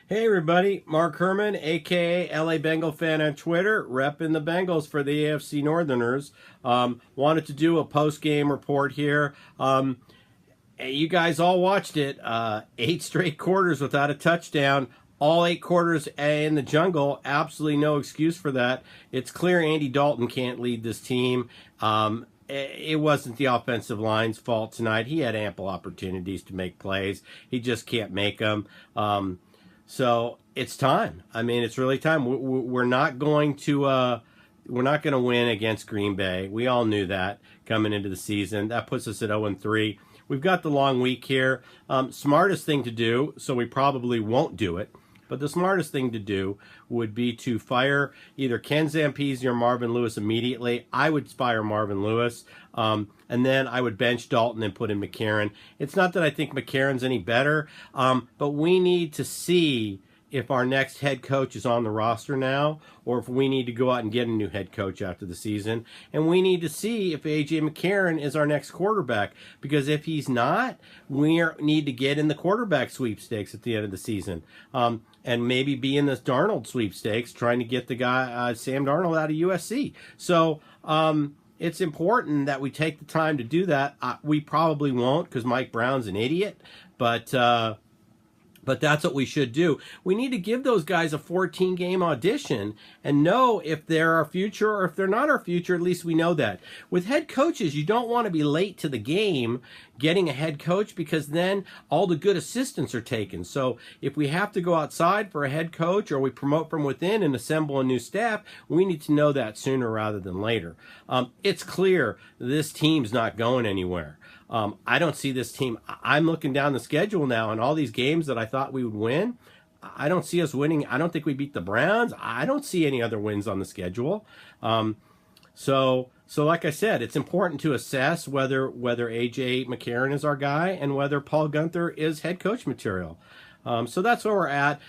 Hey everybody, Mark Herman, aka LA Bengal fan on Twitter, repping the Bengals for the AFC Northerners. Wanted to do a post-game report here. You guys all watched it. 8 straight quarters without a touchdown. All 8 quarters in the jungle. Absolutely no excuse for that. It's clear Andy Dalton can't lead this team. It wasn't the offensive line's fault tonight. He had ample opportunities to make plays. He just can't make them. So it's time. I mean, it's really time. We're not going to win against Green Bay. We all knew that coming into the season. That puts us at 0-3. We've got the long week here. Smartest thing to do, so we probably won't do it, but the smartest thing to do would be to fire either Ken Zampese or Marvin Lewis immediately. I would fire Marvin Lewis, and then I would bench Dalton and put in McCarron. It's not that I think McCarron's any better, but we need to see if our next head coach is on the roster now, or if we need to go out and get a new head coach after the season. And we need to see if A.J. McCarron is our next quarterback, because if he's not, we need to get in the quarterback sweepstakes at the end of the season. And maybe be in this Darnold sweepstakes, trying to get the guy, Sam Darnold, out of USC. So it's important that we take the time to do that. We probably won't, because Mike Brown's an idiot, but that's what we should do. We need to give those guys a 14-game audition and know if they're our future or if they're not our future. At least we know that. With head coaches, you don't want to be late to the game getting a head coach, because then all the good assistants are taken. So if we have to go outside for a head coach, or we promote from within and assemble a new staff, we need to know that sooner rather than later. It's clear this team's not going anywhere. I don't see this team. I'm looking down the schedule now, and all these games that I thought we would win, I don't see us winning. I don't think we beat the Browns. I don't see any other wins on the schedule. So like I said, it's important to assess whether A.J. McCarron is our guy and whether Paul Guenther is head coach material. So that's where we're at.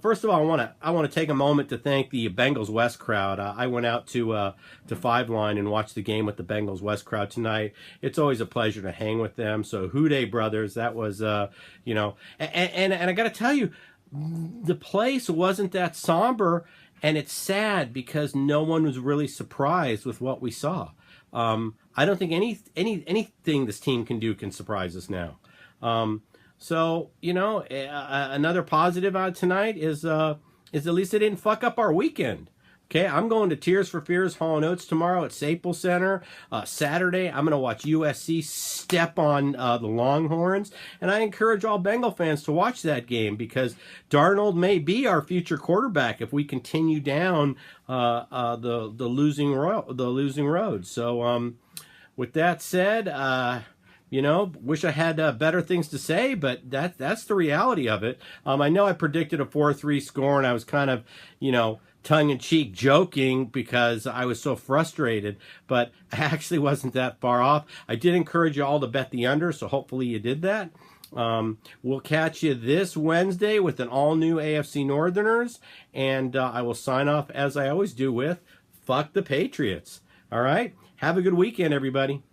First of all, I want to take a moment to thank the Bengals West crowd. I went out to Five Line and watched the game with the Bengals West crowd tonight. It's always a pleasure to hang with them. So Houday brothers, that was and I got to tell you, the place wasn't that somber, and it's sad because no one was really surprised with what we saw. I don't think anything this team can do can surprise us now. So, another positive out tonight is at least they didn't fuck up our weekend. Okay, I'm going to Tears for Fears Hall & Oates tomorrow at Staples Center. Saturday, I'm going to watch USC step on the Longhorns. And I encourage all Bengal fans to watch that game, because Darnold may be our future quarterback if we continue down the losing road. So with that said, wish I had better things to say, but that's the reality of it. I know I predicted a 4-3 score, and I was kind of, tongue-in-cheek joking because I was so frustrated, but I actually wasn't that far off. I did encourage you all to bet the under, so hopefully you did that. We'll catch you this Wednesday with an all-new AFC Northerners, and I will sign off, as I always do, with fuck the Patriots. All right? Have a good weekend, everybody.